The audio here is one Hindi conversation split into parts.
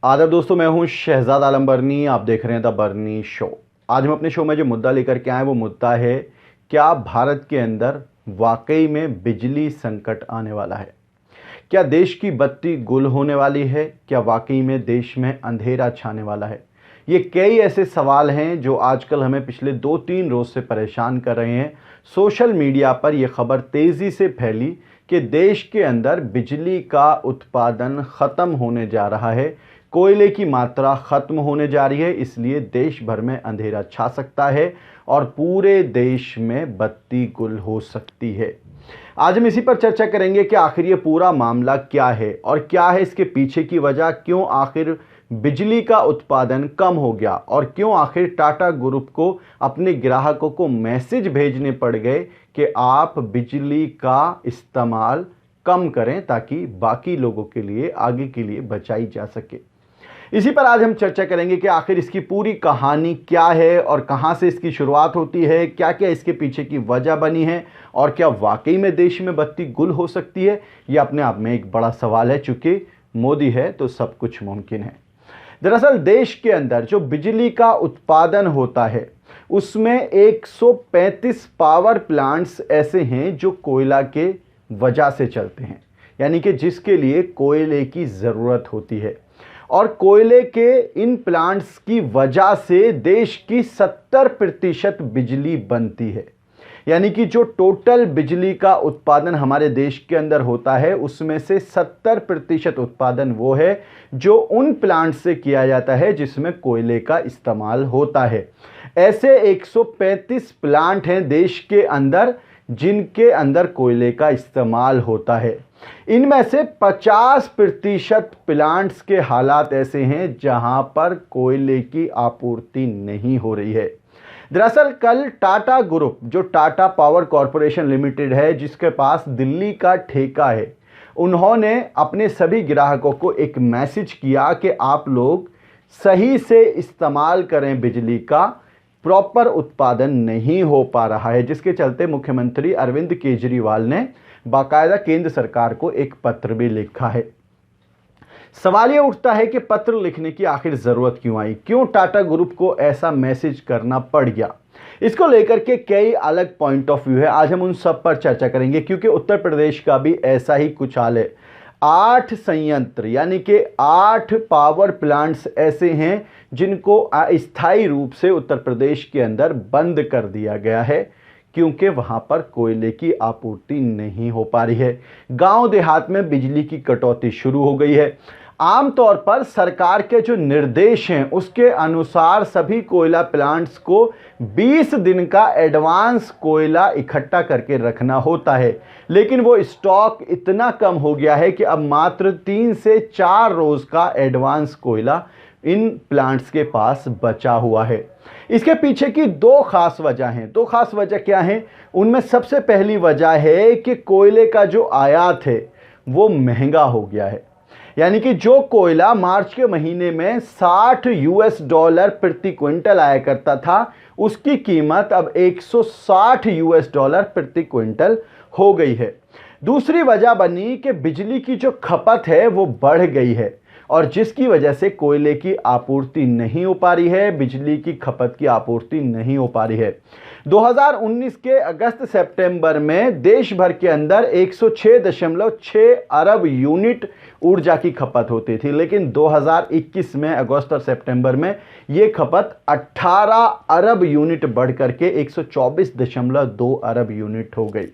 आदाब दोस्तों, मैं हूं शहजाद आलम बरनी। आप देख रहे हैं द बरनी शो। आज हम अपने शो में जो मुद्दा लेकर के आए वो मुद्दा है, क्या भारत के अंदर वाकई में बिजली संकट आने वाला है? क्या देश की बत्ती गुल होने वाली है? क्या वाकई में देश में अंधेरा छाने वाला है? ये कई ऐसे सवाल हैं जो आजकल हमें पिछले 2-3 रोज से परेशान कर रहे हैं। सोशल मीडिया पर यह खबर तेज़ी से फैली कि देश के अंदर बिजली का उत्पादन ख़त्म होने जा रहा है, कोयले की मात्रा ख़त्म होने जा रही है, इसलिए देश भर में अंधेरा छा सकता है और पूरे देश में बत्ती गुल हो सकती है। आज हम इसी पर चर्चा करेंगे कि आखिर ये पूरा मामला क्या है और क्या है इसके पीछे की वजह, क्यों आखिर बिजली का उत्पादन कम हो गया और क्यों आखिर टाटा ग्रुप को अपने ग्राहकों को मैसेज भेजने पड़ गए कि आप बिजली का इस्तेमाल कम करें ताकि बाकी लोगों के लिए, आगे के लिए बचाई जा सके। इसी पर आज हम चर्चा करेंगे कि आखिर इसकी पूरी कहानी क्या है और कहां से इसकी शुरुआत होती है, क्या क्या इसके पीछे की वजह बनी है और क्या वाकई में देश में बत्ती गुल हो सकती है। यह अपने आप में एक बड़ा सवाल है, चूंकि मोदी है तो सब कुछ मुमकिन है। दरअसल देश के अंदर जो बिजली का उत्पादन होता है उसमें 135 पावर प्लांट्स ऐसे हैं जो कोयला के वजह से चलते हैं, यानी कि जिसके लिए कोयले की ज़रूरत होती है। और कोयले के इन प्लांट्स की वजह से देश की 70% बिजली बनती है, यानी कि जो टोटल बिजली का उत्पादन हमारे देश के अंदर होता है उसमें से 70% उत्पादन वो है जो उन प्लांट से किया जाता है जिसमें कोयले का इस्तेमाल होता है। ऐसे 135 प्लांट हैं देश के अंदर जिनके अंदर कोयले का इस्तेमाल होता है। इनमें से 50% प्लांट्स के हालात ऐसे हैं जहां पर कोयले की आपूर्ति नहीं हो रही है। दरअसल कल टाटा ग्रुप, जो टाटा पावर कॉरपोरेशन लिमिटेड है, जिसके पास दिल्ली का ठेका है, उन्होंने अपने सभी ग्राहकों को एक मैसेज किया कि आप लोग सही से इस्तेमाल करें, बिजली का प्रॉपर उत्पादन नहीं हो पा रहा है, जिसके चलते मुख्यमंत्री अरविंद केजरीवाल ने बाकायदा केंद्र सरकार को एक पत्र भी लिखा है। सवाल यह उठता है कि पत्र लिखने की आखिर जरूरत क्यों आई, क्यों टाटा ग्रुप को ऐसा मैसेज करना पड़ गया। इसको लेकर के कई अलग पॉइंट ऑफ व्यू है, आज हम उन सब पर चर्चा करेंगे, क्योंकि उत्तर प्रदेश का भी ऐसा ही कुछ हाल है। 8 संयंत्र यानी कि 8 पावर प्लांट्स ऐसे हैं जिनको अस्थायी रूप से उत्तर प्रदेश के अंदर बंद कर दिया गया है, क्योंकि वहां पर कोयले की आपूर्ति नहीं हो पा रही है। गांव देहात में बिजली की कटौती शुरू हो गई है। आमतौर पर सरकार के जो निर्देश हैं उसके अनुसार सभी कोयला प्लांट्स को 20 दिन का एडवांस कोयला इकट्ठा करके रखना होता है, लेकिन वो स्टॉक इतना कम हो गया है कि अब मात्र 3 से 4 रोज का एडवांस कोयला इन प्लांट्स के पास बचा हुआ है। इसके पीछे की 2 खास वजह हैं। 2 खास वजह क्या हैं? उनमें सबसे पहली वजह है कि कोयले का जो आयात है वो महंगा हो गया है, यानी कि जो कोयला मार्च के महीने में $60 प्रति क्विंटल आया करता था, उसकी कीमत अब $160 प्रति क्विंटल हो गई है। दूसरी वजह बनी कि बिजली की जो खपत है वो बढ़ गई है और जिसकी वजह से कोयले की आपूर्ति नहीं हो पा रही है, बिजली की खपत की आपूर्ति नहीं हो पा रही है। 2019 के अगस्त सितंबर में देश भर के अंदर 106.6 अरब यूनिट ऊर्जा की खपत होती थी, लेकिन 2021 में अगस्त और सितंबर में यह खपत 18 अरब यूनिट बढ़ करके 124.2 अरब यूनिट हो गई।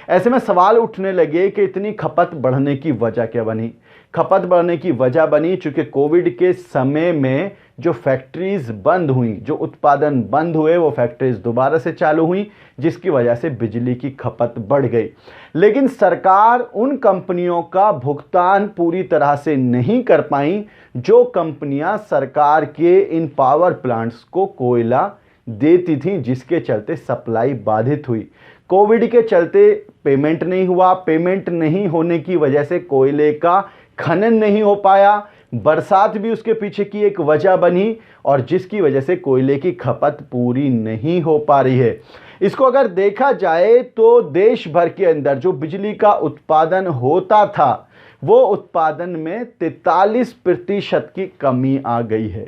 ऐसे में सवाल उठने लगे कि इतनी खपत बढ़ने की वजह क्या बनी। खपत बढ़ने की वजह बनी चूंकि कोविड के समय में जो फैक्ट्रीज बंद हुई, जो उत्पादन बंद हुए, वो फैक्ट्रीज दोबारा से चालू हुई, जिसकी वजह से बिजली की खपत बढ़ गई। लेकिन सरकार उन कंपनियों का भुगतान पूरी तरह से नहीं कर पाई जो कंपनियां सरकार के इन पावर प्लांट्स को कोयला देती थी, जिसके चलते सप्लाई बाधित हुई। कोविड के चलते पेमेंट नहीं हुआ, पेमेंट नहीं होने की वजह से कोयले का खनन नहीं हो पाया, बरसात भी उसके पीछे की एक वजह बनी और जिसकी वजह से कोयले की खपत पूरी नहीं हो पा रही है। इसको अगर देखा जाए तो देश भर के अंदर जो बिजली का उत्पादन होता था वो उत्पादन में 43% की कमी आ गई है।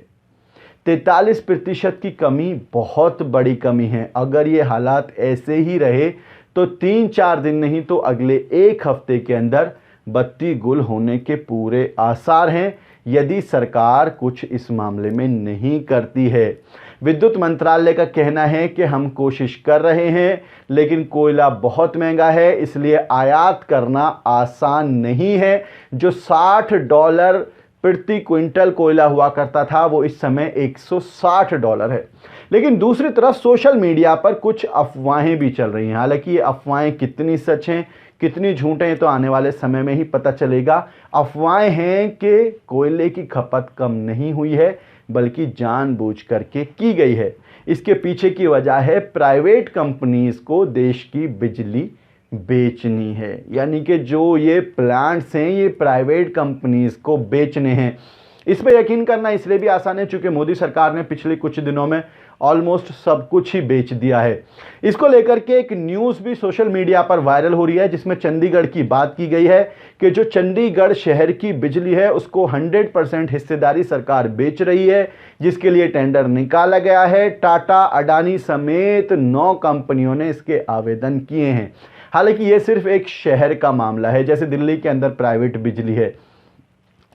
43% की कमी बहुत बड़ी कमी है। अगर ये हालात ऐसे ही रहे तो 3-4 दिन नहीं तो अगले एक हफ्ते के अंदर बत्ती गुल होने के पूरे आसार हैं, यदि सरकार कुछ इस मामले में नहीं करती है। विद्युत मंत्रालय का कहना है कि हम कोशिश कर रहे हैं, लेकिन कोयला बहुत महंगा है, इसलिए आयात करना आसान नहीं है। जो $60 प्रति क्विंटल कोयला हुआ करता था वो इस समय $160 है। लेकिन दूसरी तरफ सोशल मीडिया पर कुछ अफवाहें भी चल रही हैं। हालांकि ये अफवाहें कितनी सच हैं कितनी झूठ हैं तो आने वाले समय में ही पता चलेगा। अफवाहें हैं कि कोयले की खपत कम नहीं हुई है, बल्कि जानबूझ करके की गई है। इसके पीछे की वजह है प्राइवेट कंपनीज को देश की बिजली बेचनी है, यानी कि जो ये प्लांट्स हैं ये प्राइवेट कंपनीज को बेचने हैं। इस पर यकीन करना इसलिए भी आसान है क्योंकि मोदी सरकार ने पिछले कुछ दिनों में ऑलमोस्ट सब कुछ ही बेच दिया है। इसको लेकर के एक न्यूज़ भी सोशल मीडिया पर वायरल हो रही है, जिसमें चंडीगढ़ की बात की गई है कि जो चंडीगढ़ शहर की बिजली है उसको 100% हिस्सेदारी सरकार बेच रही है, जिसके लिए टेंडर निकाला गया है। टाटा, अडानी समेत 9 कंपनियों ने इसके आवेदन किए हैं। हालांकि ये सिर्फ एक शहर का मामला है, जैसे दिल्ली के अंदर प्राइवेट बिजली है,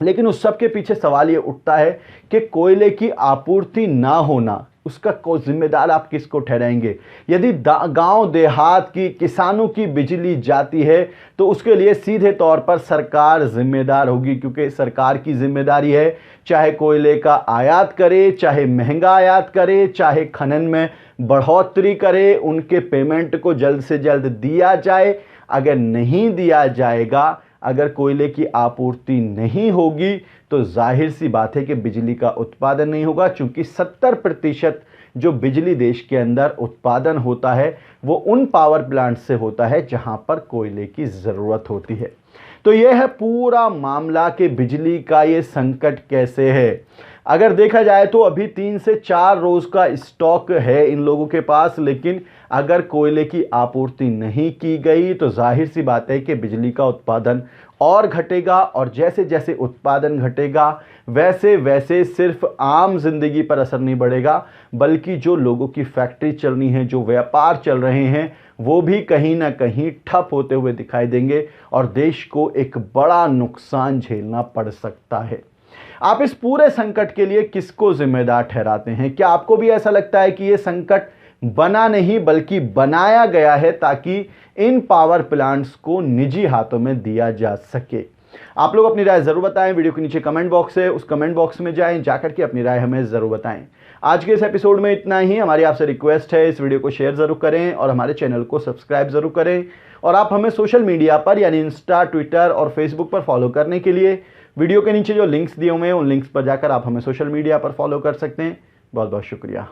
लेकिन उस सब के पीछे सवाल ये उठता है कि कोयले की आपूर्ति ना होना उसका जिम्मेदार आप किसको ठहराएंगे। यदि गांव देहात की किसानों की बिजली जाती है तो उसके लिए सीधे तौर पर सरकार जिम्मेदार होगी, क्योंकि सरकार की जिम्मेदारी है चाहे कोयले का आयात करे, चाहे महंगा आयात करे, चाहे खनन में बढ़ोतरी करे, उनके पेमेंट को जल्द से जल्द दिया जाए। अगर नहीं दिया जाएगा, अगर कोयले की आपूर्ति नहीं होगी तो जाहिर सी बात है कि बिजली का उत्पादन नहीं होगा, क्योंकि 70% जो बिजली देश के अंदर उत्पादन होता है वो उन पावर प्लांट से होता है जहां पर कोयले की ज़रूरत होती है। तो यह है पूरा मामला कि बिजली का ये संकट कैसे है। अगर देखा जाए तो अभी 3 से 4 रोज़ का स्टॉक है इन लोगों के पास, लेकिन अगर कोयले की आपूर्ति नहीं की गई तो जाहिर सी बात है कि बिजली का उत्पादन और घटेगा, और जैसे जैसे उत्पादन घटेगा वैसे वैसे सिर्फ आम जिंदगी पर असर नहीं बढ़ेगा, बल्कि जो लोगों की फैक्ट्री चलनी है, जो व्यापार चल रहे हैं, वो भी कहीं ना कहीं ठप होते हुए दिखाई देंगे और देश को एक बड़ा नुकसान झेलना पड़ सकता है। आप इस पूरे संकट के लिए किसको जिम्मेदार ठहराते हैं? क्या आपको भी ऐसा लगता है कि यह संकट बना नहीं बल्कि बनाया गया है ताकि इन पावर प्लांट्स को निजी हाथों में दिया जा सके? आप लोग अपनी राय जरूर बताएं। वीडियो के नीचे कमेंट बॉक्स है, उस कमेंट बॉक्स में जाएं, जाकर के अपनी राय हमें जरूर बताएं। आज के इस एपिसोड में इतना ही। हमारी आपसे रिक्वेस्ट है इस वीडियो को शेयर जरूर करें और हमारे चैनल को सब्सक्राइब जरूर करें। और आप हमें सोशल मीडिया पर यानी इंस्टा, ट्विटर और फेसबुक पर फॉलो करने के लिए वीडियो के नीचे जो लिंक्स दिए हुए हैं उन लिंक्स पर जाकर आप हमें सोशल मीडिया पर फॉलो कर सकते हैं। बहुत बहुत शुक्रिया।